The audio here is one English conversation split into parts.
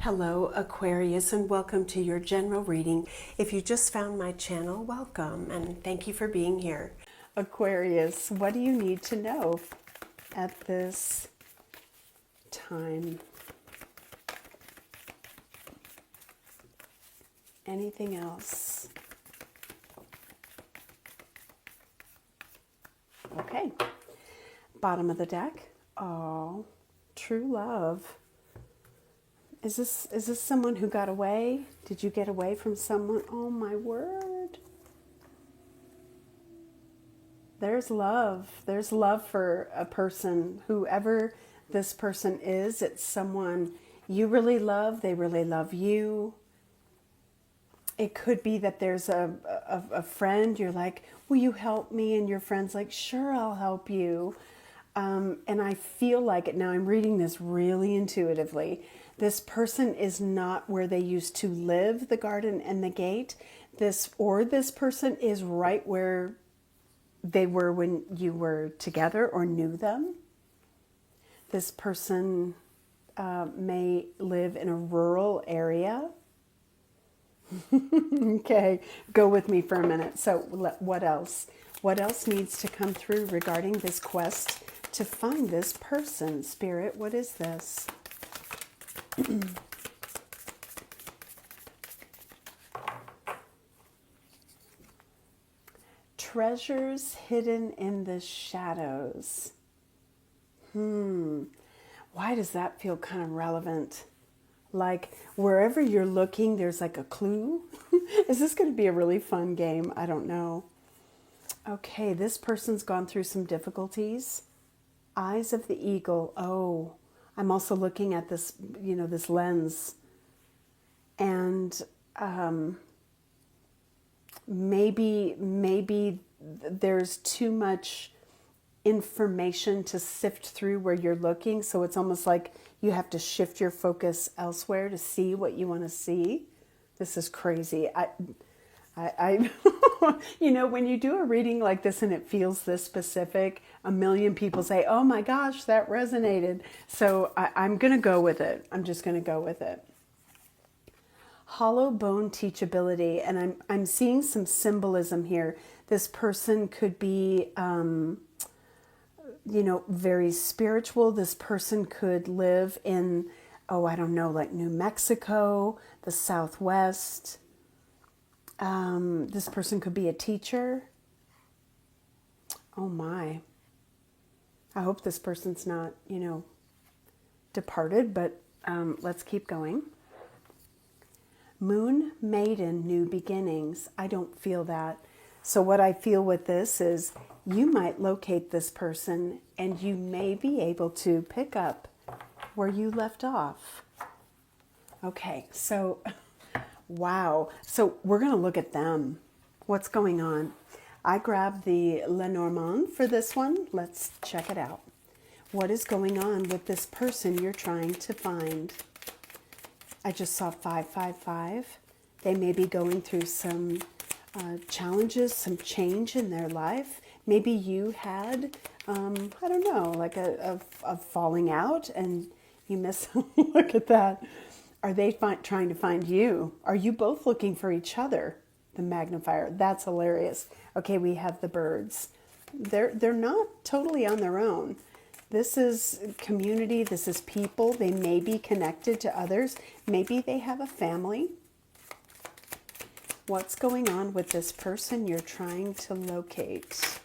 Hello Aquarius, and welcome to your general reading. If you just found my channel, welcome and thank you for being here. Aquarius, what do you need to know at this time? Anything else? Okay, bottom of the deck. Oh, true love. Is this someone who got away? Did you get away from someone? Oh my word. There's love. There's love for a person. Whoever this person is, it's someone you really love. They really love you. It could be that there's a friend. You're like, will you help me? And your friend's like, sure, I'll help you. And I feel like it now. I'm reading this really intuitively. This person is not where they used to live, the garden and the gate. This person is right where they were when you were together or knew them. This person may live in a rural area. Okay, go with me for a minute. So what else? What else needs to come through regarding this quest to find this person? Spirit, what is this? Treasures hidden in the shadows. Why does that feel kind of relevant? Like wherever you're looking, there's like a clue. Is this going to be a really fun game? I don't know. Okay, this person's gone through some difficulties. Eyes of the eagle. Oh, I'm also looking at this, this lens. And maybe there's too much information to sift through where you're looking. So it's almost like you have to shift your focus elsewhere to see what you want to see. This is crazy. I when you do a reading like this and it feels this specific, a million people say, oh my gosh, that resonated. So I'm going to go with it. I'm just going to go with it. Hollow bone teachability. And I'm seeing some symbolism here. This person could be, very spiritual. This person could live in, I don't know, like New Mexico, the Southwest. This person could be a teacher. Oh my. I hope this person's not, departed, but let's keep going. Moon Maiden, new beginnings. I don't feel that. So what I feel with this is you might locate this person and you may be able to pick up where you left off. Okay, so wow. So we're going to look at them. What's going on? I grabbed the Lenormand for this one. Let's check it out. What is going on with this person you're trying to find? I just saw 555. They may be going through some challenges, some change in their life. Maybe you had, I don't know, like a falling out and you miss. Look at that. Are they trying to find you? Are you both looking for each other? The magnifier. That's hilarious. Okay, we have the birds. They're not totally on their own. This is community. This is people. They may be connected to others. Maybe they have a family. What's going on with this person you're trying to locate?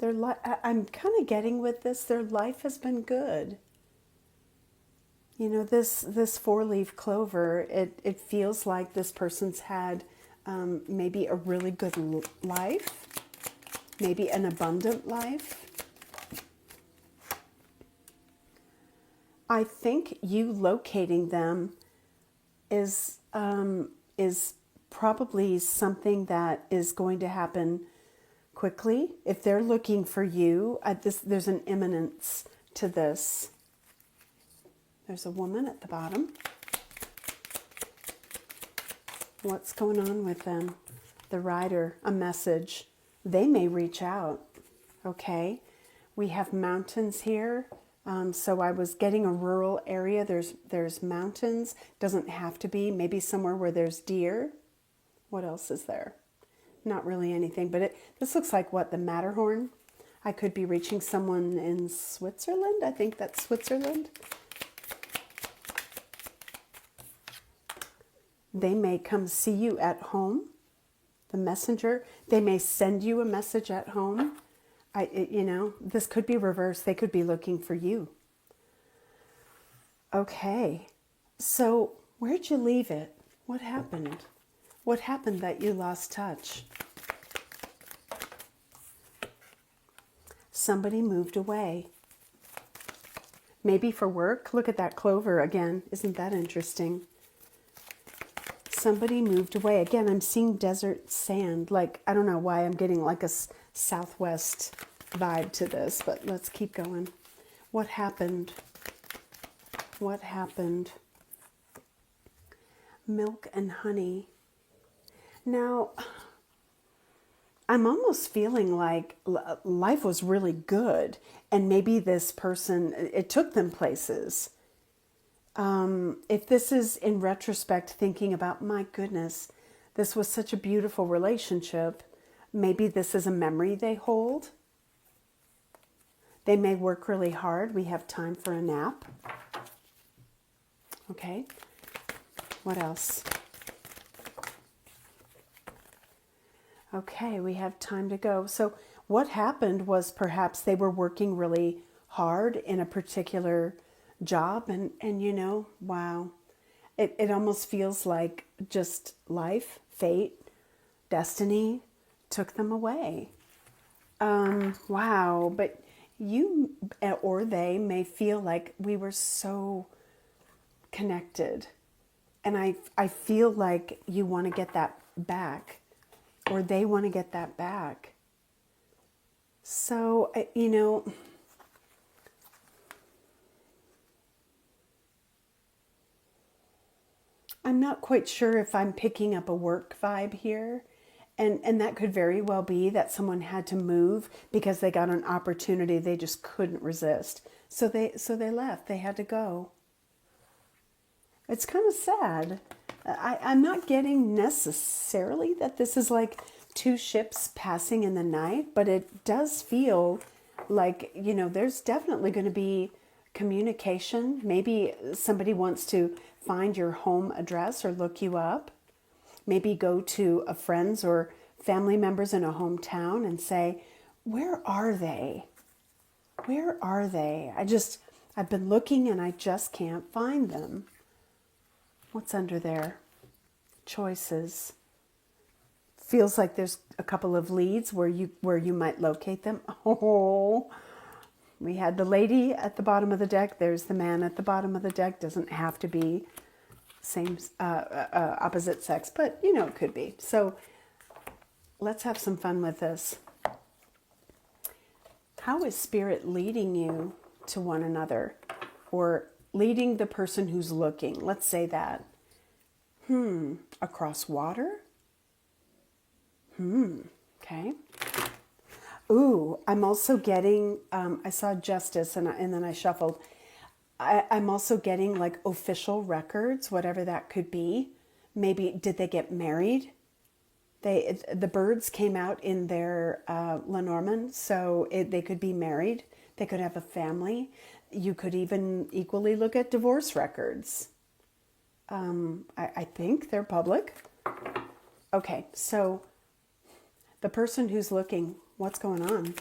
I'm kind of getting with this, their life has been good. This four-leaf clover, it feels like this person's had maybe a really good life, maybe an abundant life. I think you locating them is probably something that is going to happen quickly. If they're looking for you, there's an imminence to this. There's a woman at the bottom. What's going on with them? The rider, a message. They may reach out. Okay. We have mountains here. So I was getting a rural area. There's mountains. Doesn't have to be. Maybe somewhere where there's deer. What else is there? Not really anything. But this looks like what? The Matterhorn? I could be reaching someone in Switzerland. I think that's Switzerland. They may come see you at home. The messenger. They may send you a message at home. You know, this could be reversed. They could be looking for you. Okay. So where'd you leave it? What happened? What happened that you lost touch? Somebody moved away. Maybe for work. Look at that clover again. Isn't that interesting? Somebody moved away. Again, I'm seeing desert sand. Like, I don't know why I'm getting like a southwest vibe to this, but let's keep going. What happened? What happened? Milk and honey. Now, I'm almost feeling like life was really good, and maybe this person, it took them places. If this is in retrospect thinking about, my goodness, this was such a beautiful relationship, maybe this is a memory they hold. They may work really hard. We have time for a nap. Okay. What else? Okay, we have time to go. So what happened was perhaps they were working really hard in a particular job, and you know, wow, it almost feels like just life, fate, destiny took them away. Wow, but you or they may feel like we were so connected, and I feel like you want to get that back, or they want to get that back. So, you know, I'm not quite sure if I'm picking up a work vibe here. And that could very well be that someone had to move because they got an opportunity they just couldn't resist. So they left. They had to go. It's kind of sad. I'm not getting necessarily that this is like two ships passing in the night, but it does feel like, you know, there's definitely going to be communication. Maybe somebody wants to find your home address or look you up. Maybe go to a friend's or family members in a hometown and say, where are they? Where are they? I've been looking and I just can't find them. What's under there? Choices. Feels like there's a couple of leads where you might locate them. Oh, we had the lady at the bottom of the deck. There's the man at the bottom of the deck. Doesn't have to be same opposite sex, but you know, it could be. So let's have some fun with this. How is spirit leading you to one another, or leading the person who's looking? Let's say that. Across water? Okay. Ooh, I'm also getting, I saw justice and then I shuffled. I'm also getting like official records, whatever that could be. Maybe, did they get married? The birds came out in their Lenormand, so they could be married. They could have a family. You could even equally look at divorce records. I think they're public. Okay, so the person who's looking, what's going on?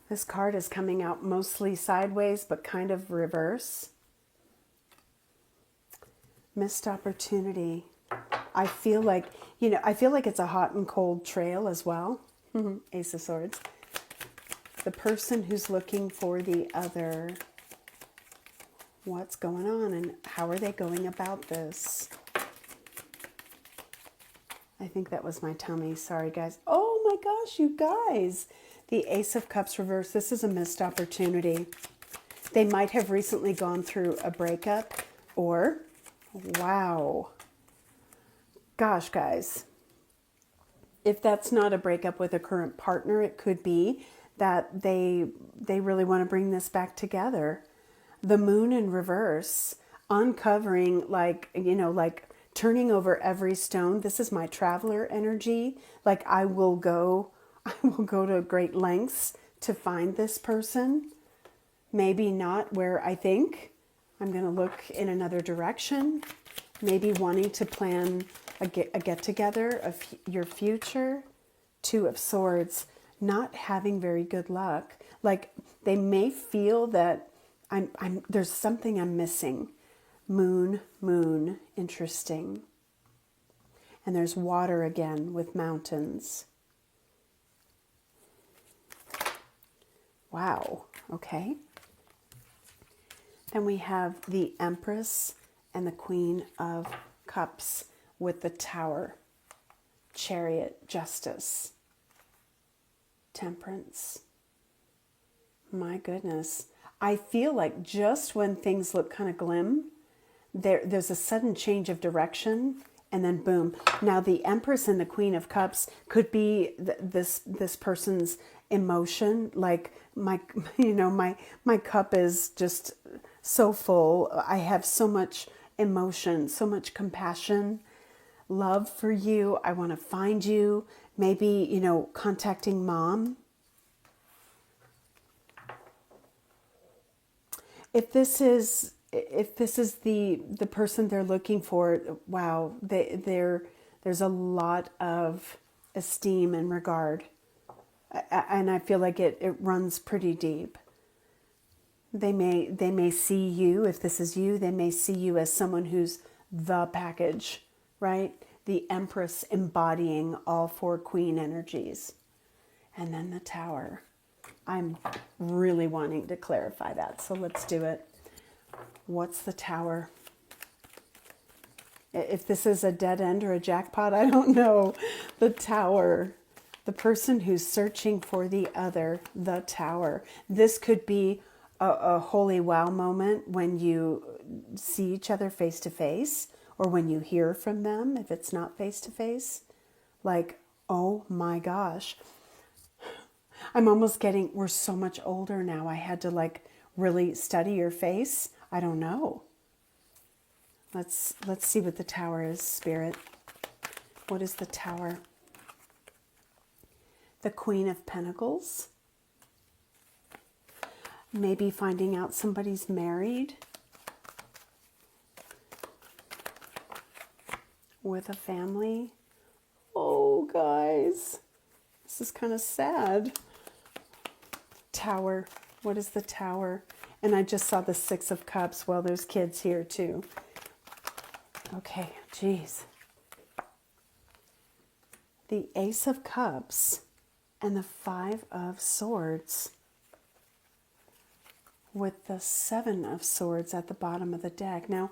This card is coming out mostly sideways, but kind of reverse. Missed opportunity. I feel like, you know, I feel like it's a hot and cold trail as well. Ace of Swords. The person who's looking for the other. What's going on and how are they going about this? I think that was my tummy. Sorry, guys. Oh my gosh, you guys. The Ace of Cups reverse. This is a missed opportunity. They might have recently gone through a breakup, or, wow. Gosh, guys. If that's not a breakup with a current partner, it could be that they really want to bring this back together. The moon in reverse, uncovering, like, you know, like turning over every stone. This is my traveler energy. Like I will go to great lengths to find this person. Maybe not where I think. I'm going to look in another direction. Maybe wanting to plan a get-together of your future. Two of Swords, not having very good luck. Like they may feel that there's something I'm missing. Moon, interesting. And there's water again with mountains. Wow, okay. Then we have the Empress and the Queen of Cups with the Tower, Chariot, Justice, Temperance. My goodness. I feel like just when things look kind of glim, there's a sudden change of direction, and then boom. Now the Empress and the Queen of Cups could be this person's emotion. Like my cup is just so full. I have so much emotion, so much compassion, love for you. I want to find you. Maybe, contacting mom. If this is the person they're looking for, wow, there's a lot of esteem and regard, and I feel like it runs pretty deep. They may see you, if this is you, they may see you as someone who's the package, right? The Empress embodying all four Queen energies, and then the Tower. I'm really wanting to clarify that, so let's do it. What's the Tower? If this is a dead end or a jackpot, I don't know. The Tower, the person who's searching for the other, the Tower. This could be a holy wow moment when you see each other face to face, or when you hear from them, if it's not face to face. Like, oh my gosh. I'm almost getting, we're so much older now. I had to really study your face. I don't know. Let's see what the Tower is, Spirit. What is the Tower? The Queen of Pentacles. Maybe finding out somebody's married. With a family. Oh, guys. This is kind of sad. Tower. What is the Tower? And I just saw the Six of Cups. Well, there's kids here too. Okay, geez. The Ace of Cups and the Five of Swords with the Seven of Swords at the bottom of the deck. Now,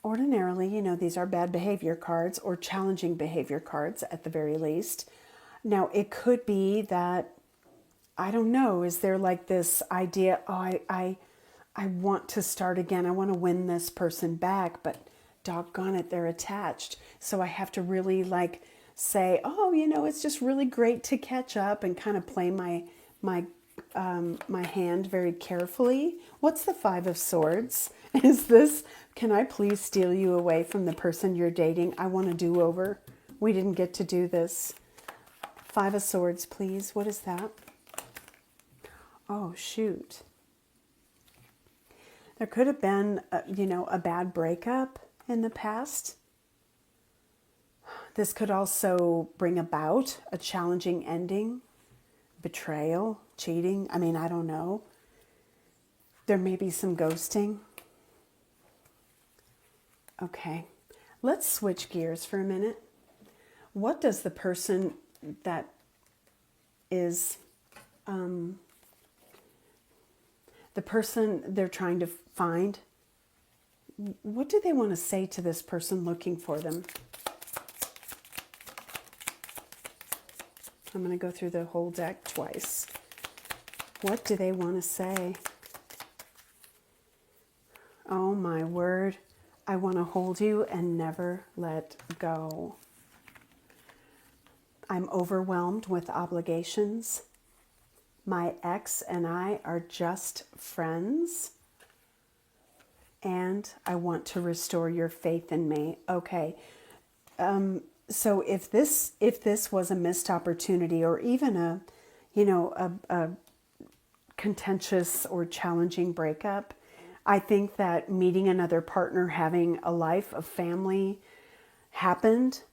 ordinarily, these are bad behavior cards or challenging behavior cards at the very least. Now, it could be that, I don't know, is there like this idea, oh, I want to start again. I want to win this person back, but doggone it, they're attached. So I have to really say, oh, it's just really great to catch up, and kind of play my hand very carefully. What's the Five of Swords? Is this, can I please steal you away from the person you're dating? I want a do-over. We didn't get to do this. Five of Swords, please. What is that? Oh, shoot. There could have been, a bad breakup in the past. This could also bring about a challenging ending, betrayal, cheating. I mean, I don't know. There may be some ghosting. Okay, let's switch gears for a minute. What does the person that is the person they're trying to find, what do they want to say to this person looking for them? I'm going to go through the whole deck twice. What do they want to say? Oh my word. I want to hold you and never let go. I'm overwhelmed with obligations. My ex and I are just friends. And I want to restore your faith in me. Okay. So if this was a missed opportunity, or even a contentious or challenging breakup, I think that meeting another partner, having a life of family happened.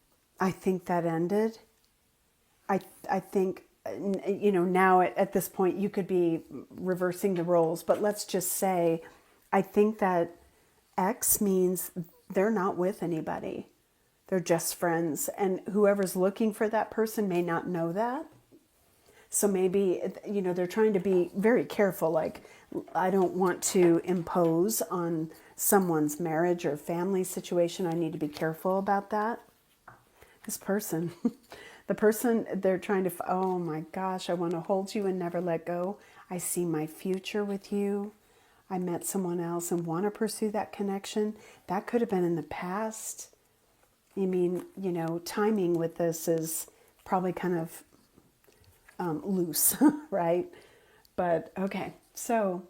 I think that ended. I think, now at this point you could be reversing the roles, but let's just say, I think that X means they're not with anybody. They're just friends. And whoever's looking for that person may not know that. So maybe, they're trying to be very careful. Like, I don't want to impose on someone's marriage or family situation. I need to be careful about that. This person, the person they're trying to, oh my gosh, I want to hold you and never let go. I see my future with you. I met someone else and want to pursue that connection. That could have been in the past. I mean, timing with this is probably kind of loose, right? But okay, so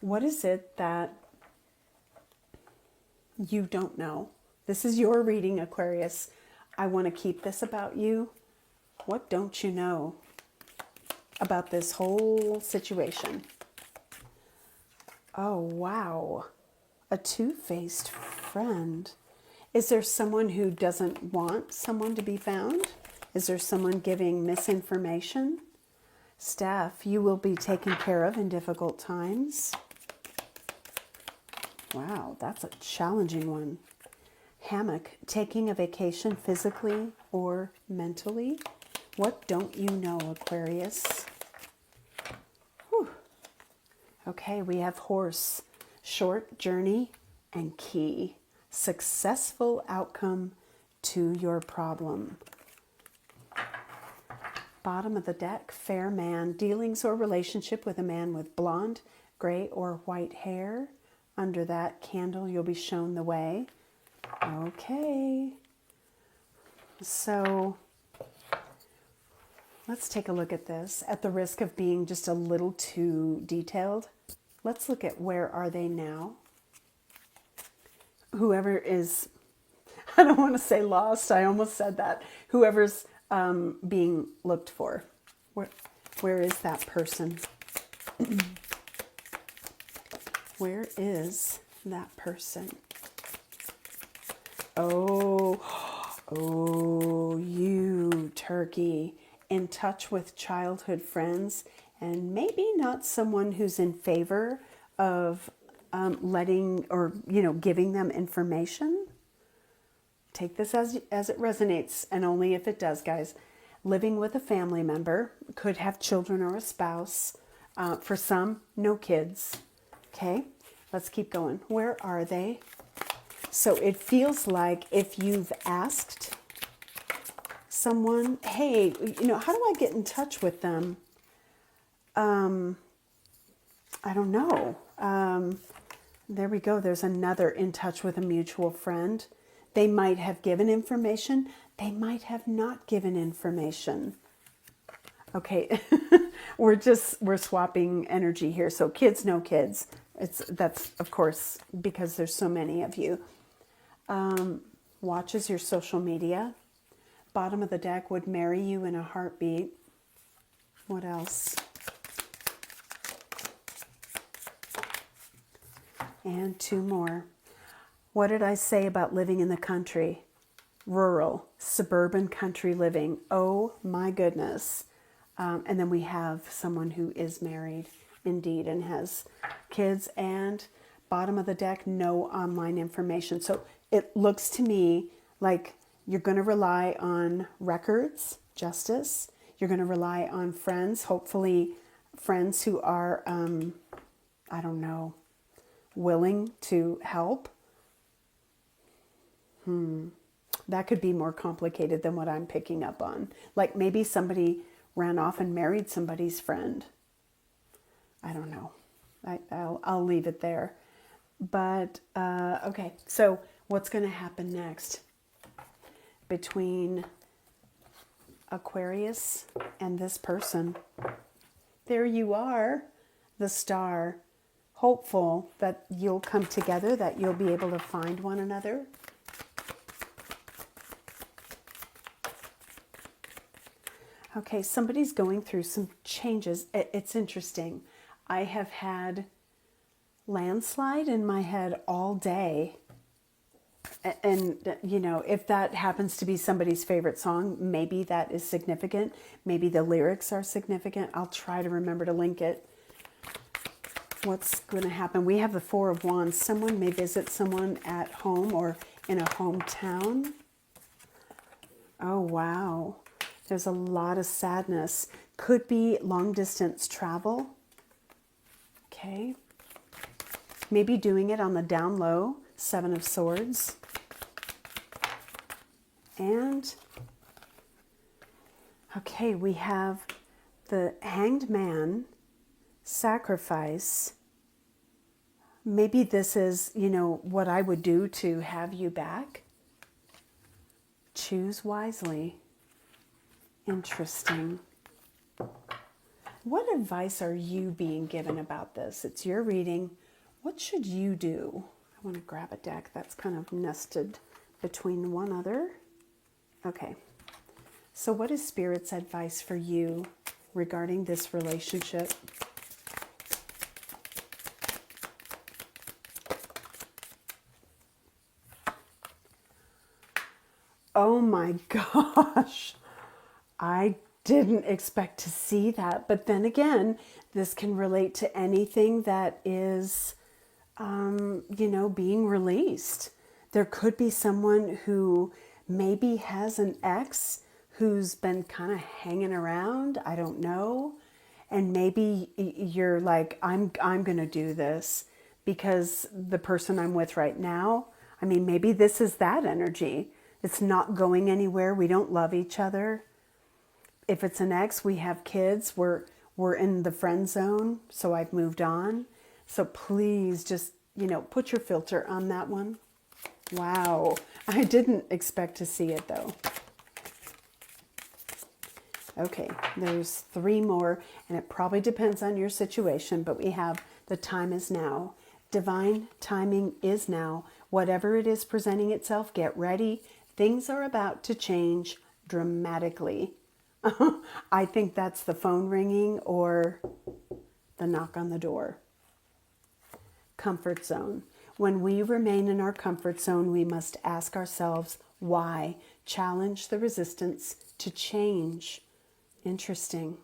what is it that you don't know? This is your reading, Aquarius. I want to keep this about you. What don't you know about this whole situation? Oh, wow. A two-faced friend. Is there someone who doesn't want someone to be found? Is there someone giving misinformation? Staff, you will be taken care of in difficult times. Wow, that's a challenging one. Hammock, taking a vacation physically or mentally. What don't you know, Aquarius? Whew. Okay, we have horse, short journey, and key. Successful outcome to your problem. Bottom of the deck, fair man, dealings or relationship with a man with blonde, gray, or white hair. Under that candle, you'll be shown the way. Okay. So let's take a look at this. At the risk of being just a little too detailed, let's look at where are they now. Whoever is, I don't want to say lost, I almost said that. Whoever's being looked for. Where is that person? Where is that person? Oh, you turkey. In touch with childhood friends, and maybe not someone who's in favor of letting or, giving them information. Take this as it resonates, and only if it does, guys. Living with a family member, could have children or a spouse. For some, no kids. Okay, let's keep going. Where are they? So it feels like if you've asked someone, hey, how do I get in touch with them? I don't know. There we go. There's another in touch with a mutual friend. They might have given information. They might have not given information. Okay, we're swapping energy here. So kids, no kids. That's of course because there's so many of you. Watches your social media. Bottom of the deck, would marry you in a heartbeat. What else? And two more. What did I say about living in the country? Rural, suburban country living. Oh my goodness. And then we have someone who is married indeed and has kids. And bottom of the deck, no online information. So it looks to me like you're going to rely on records, justice. You're going to rely on friends, hopefully friends who are, I don't know, willing to help. That could be more complicated than what I'm picking up on. Like maybe somebody ran off and married somebody's friend. I don't know. I'll leave it there. But, okay, so what's going to happen next? Between Aquarius and this person. There you are, the star. Hopeful that you'll come together, that you'll be able to find one another. Okay, somebody's going through some changes. It's interesting. I have had landslide in my head all day. And, you know, if that happens to be somebody's favorite song, maybe that is significant. Maybe the lyrics are significant. I'll try to remember to link it. What's going to happen? We have the Four of Wands. Someone may visit someone at home or in a hometown. Oh, wow. There's a lot of sadness. Could be long distance travel. Okay. Maybe doing it on the down low. Seven of Swords. And, okay, we have the Hanged Man, sacrifice. Maybe this is, you know, what I would do to have you back. Choose wisely. Interesting. What advice are you being given about this? It's your reading. What should you do? I want to grab a deck that's kind of nested between one other. Okay. So what is Spirit's advice for you regarding this relationship? Oh my gosh. I didn't expect to see that. But then again, this can relate to anything that is, you know, being released. There could be someone who maybe has an ex who's been kind of hanging around. I don't know. And maybe you're like, I'm going to do this because the person I'm with right now, I mean, maybe this is that energy. It's not going anywhere. We don't love each other. If it's an ex, we have kids. We're in the friend zone, so I've moved on. So please just, you know, put your filter on that one. Wow. I didn't expect to see it though. Okay, there's three more, and it probably depends on your situation, but we have the time is now. Divine timing is now. Whatever it is presenting itself, get ready. Things are about to change dramatically. I think that's the phone ringing or the knock on the door. Comfort zone. When we remain in our comfort zone, we must ask ourselves why. Challenge the resistance to change. Interesting.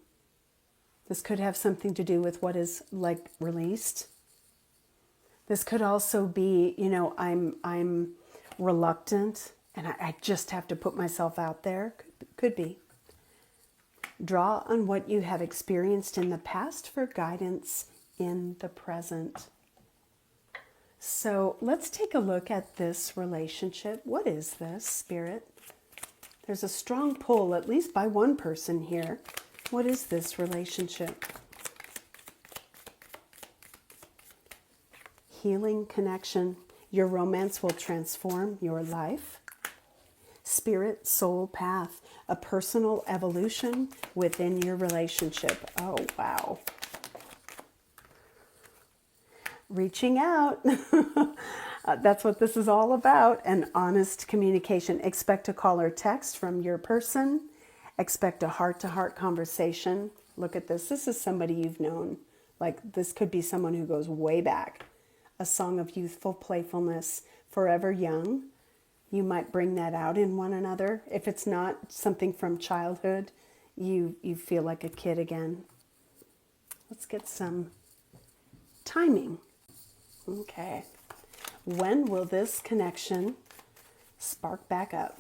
This could have something to do with what is like released. This could also be, you know, I'm reluctant and I just have to put myself out there. Could be. Draw on what you have experienced in the past for guidance in the present. So let's take a look at this relationship. What is this, Spirit? There's a strong pull, at least by one person here. What is this relationship? Healing connection. Your romance will transform your life. Spirit, soul path. A personal evolution within your relationship. Oh, wow. Reaching out. That's what this is all about. An honest communication. Expect a call or text from your person. Expect a heart-to-heart conversation. Look at this. This is somebody you've known. Like, this could be someone who goes way back. A song of youthful playfulness. Forever young. You might bring that out in one another. If it's not something from childhood, you feel like a kid again. Let's get some timing. Okay. When will this connection spark back up?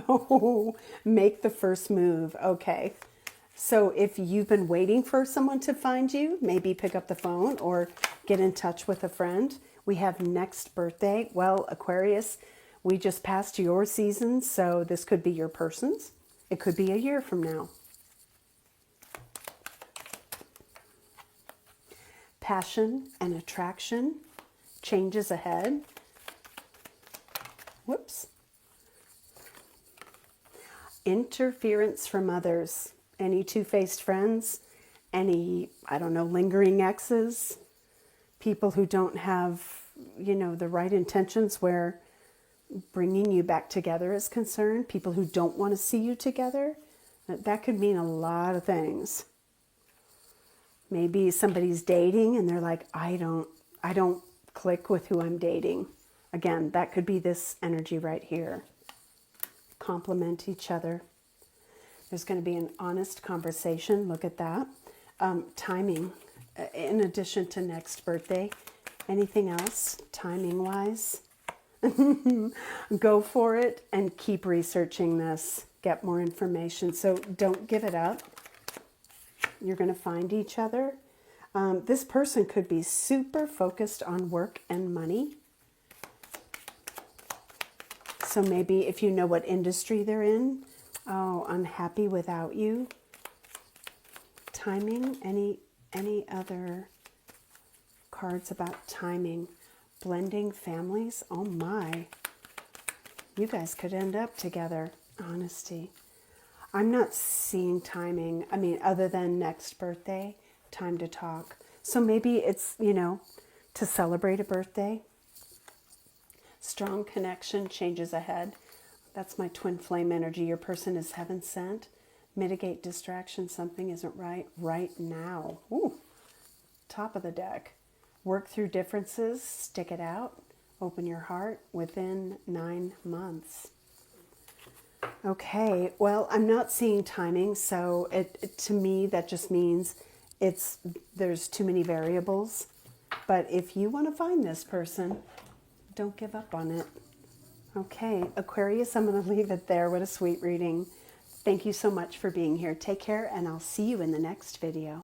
Oh, make the first move. Okay. So if you've been waiting for someone to find you, maybe pick up the phone or get in touch with a friend. We have next birthday. Well, Aquarius, we just passed your season, so this could be your person's. It could be a year from now. Passion and attraction. Changes ahead. Whoops. interference from others. Any two-faced friends, any, I don't know, lingering exes, people who don't have, you know, the right intentions where bringing you back together is concerned, people who don't want to see you together. That could mean a lot of things. Maybe somebody's dating and they're like, I don't click with who I'm dating. Again, that could be this energy right here. Complement each other. There's going to be an honest conversation. Look at that. Timing, in addition to next birthday. Anything else, timing-wise? Go for it and keep researching this. Get more information. So don't give it up. You're going to find each other. This person could be super focused on work and money. So maybe if you know what industry they're in, oh, I'm happy without you. Timing, any other cards about timing? Blending families, oh my. You guys could end up together. Honesty. I'm not seeing timing, I mean, other than next birthday, time to talk. So maybe it's, you know, to celebrate a birthday. Strong connection, changes ahead. That's my twin flame energy. Your person is heaven sent. Mitigate distraction, something isn't right now. Ooh, top of the deck. Work through differences, stick it out, open your heart within 9 months. Okay, well, I'm not seeing timing, so to me that just means there's too many variables. But if you want to find this person, don't give up on it. Okay, Aquarius, I'm going to leave it there. What a sweet reading. Thank you so much for being here. Take care, and I'll see you in the next video.